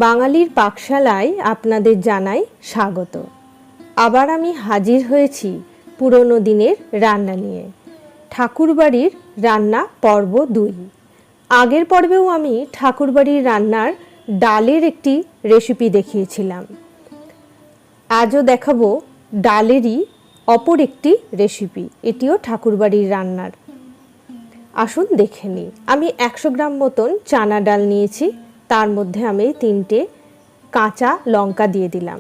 বাঙালির পাকশালায় আপনাদের জানাই স্বাগত। আবার আমি হাজির হয়েছি পুরনো দিনের রান্না নিয়ে। ঠাকুরবাড়ির রান্না পর্ব 2। আগের পর্বেও আমি ঠাকুরবাড়ির রান্নার ডালের একটি রেসিপি দেখিয়েছিলাম। আজও দেখাবো ডালেরই অপর একটি রেসিপি, এটিও ঠাকুরবাড়ির রান্নার। আসুন দেখে নিই। আমি 100 গ্রাম মতন চানা ডাল নিয়েছি, তার মধ্যে আমি 3টে কাঁচা লঙ্কা দিয়ে দিলাম।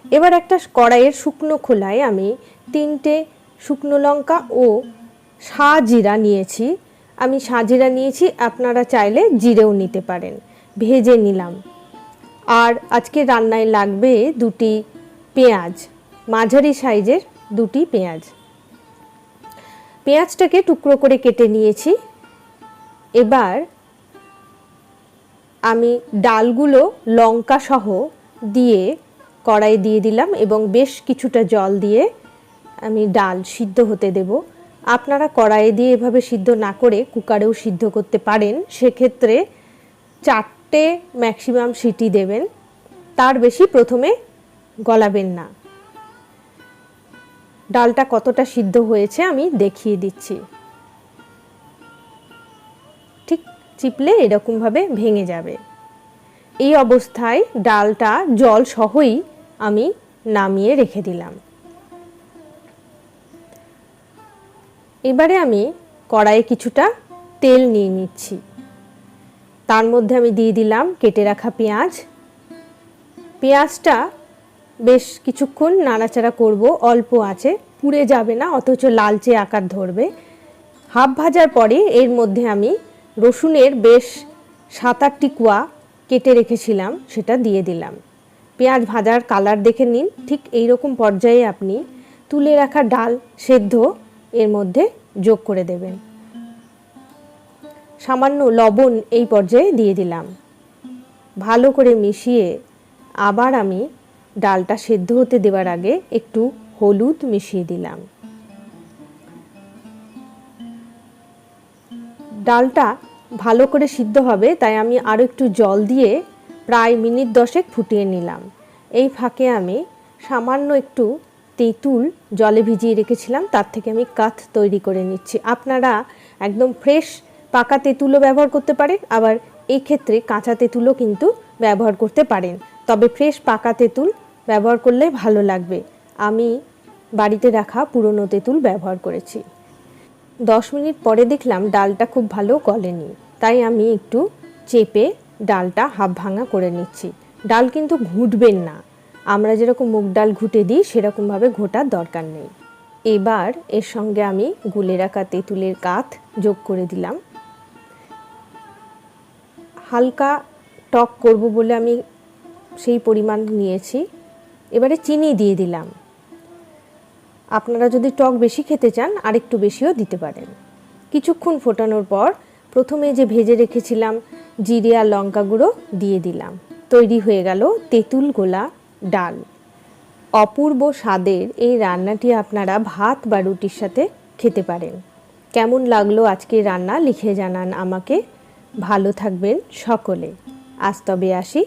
এবার একটা কড়াইয়ের শুকনো খোলায় আমি 3টে শুকনো লঙ্কা ও সাজিরা নিয়েছি। আমি সাজিরা নিয়েছি, আপনারা চাইলে জিরেও নিতে পারেন। ভেজে নিলাম। আর আজকে রান্নায় লাগবে 2টি পেঁয়াজ, মাঝারি সাইজের 2টি পেঁয়াজ। পেঁয়াজটাকে টুকরো করে কেটে নিয়েছি। এবার আমি ডালগুলো লঙ্কা সহ দিয়ে কড়াই দিয়ে দিলাম এবং বেশ কিছুটা জল দিয়ে আমি ডাল সিদ্ধ হতে দেব। আপনারা কড়াইয়ে দিয়ে এভাবে সিদ্ধ না করে কুকারেও সিদ্ধ করতে পারেন। সেক্ষেত্রে 4টে ম্যাক্সিমাম সিটি দেবেন, তার বেশি প্রথমে গলাবেন না। ডালটা কতটা সিদ্ধ হয়েছে আমি দেখিয়ে দিচ্ছি। ঠিক চিপলে এরকমভাবে ভেঙে যাবে। এই অবস্থায় ডালটা জল সহই আমি নামিয়ে রেখে দিলাম। এবারে আমি কড়াইয়ে কিছুটা তেল নিয়ে নিচ্ছি। তার মধ্যে আমি দিয়ে দিলাম কেটে রাখা পেঁয়াজ। পেঁয়াজটা বেশ কিছুক্ষণ নাড়াচাড়া করব, অল্প আছে, পুড়ে যাবে না অথচ লালচে আকার ধরবে। হাফ ভাজার পরে এর মধ্যে আমি রসুনের বেশ 7-8টি কোয়া কেটে রেখেছিলাম, সেটা দিয়ে দিলাম। পেঁয়াজ ভাজার কালার দেখে নিন। ঠিক এই রকম পর্যায়ে আপনি তুলে রাখা ডাল সেদ্ধ এর মধ্যে যোগ করে দেবেন। সামান্য লবণ এই পর্যায়ে দিয়ে দিলাম। ভালো করে মিশিয়ে আবার আমি ডালটা সেদ্ধ হতে দেওয়ার আগে একটু হলুদ মিশিয়ে দিলাম। ডালটা ভালো করে সিদ্ধ হবে, তাই আমি আরও একটু জল দিয়ে প্রায় মিনিট 10 ফুটিয়ে নিলাম। এই ফাঁকে আমি সামান্য একটু তেঁতুল জলে ভিজিয়ে রেখেছিলাম, তার থেকে আমি কাঠ তৈরি করে নিচ্ছি। আপনারা একদম ফ্রেশ পাকা তেঁতুলও ব্যবহার করতে পারেন, আবার এই ক্ষেত্রে কাঁচা তেঁতুলও কিন্তু ব্যবহার করতে পারেন। তবে ফ্রেশ পাকা তেঁতুল ব্যবহার করলে ভালো লাগবে। আমি বাড়িতে রাখা পুরনো তেঁতুল ব্যবহার করেছি। 10 মিনিট পরে দেখলাম ডালটা খুব ভালো গলেনি, তাই আমি একটু চেপে ডালটা হাফ ভাঙা করে নিচ্ছি। ডাল কিন্তু ঘুটবেন না, আমরা যেরকম মুগ ডাল ঘুটে দিই সেরকমভাবে ঘোটার দরকার নেই। এবার এর সঙ্গে আমি গুলে রাখা তেঁতুলের কাঠ যোগ করে দিলাম। হালকা টক করব বলে আমি সেই পরিমাণ নিয়েছি। এবারে চিনি দিয়ে দিলাম। আপনারা যদি টক বেশি খেতে চান আরেকটু বেশিও দিতে পারেন। কিছুক্ষণ ফোটানোর পর প্রথমে যে ভেজে রেখেছিলাম জিরে আর লঙ্কা গুঁড়ো দিয়ে দিলাম। তৈরি হয়ে গেল তেঁতুল গোলা ডাল। অপূর্ব স্বাদের এই রান্নাটি আপনারা ভাত বা রুটির সাথে খেতে পারেন। কেমন লাগলো আজকের রান্না লিখে জানান আমাকে। ভালো থাকবেন সকলে। আজ তবে আসি।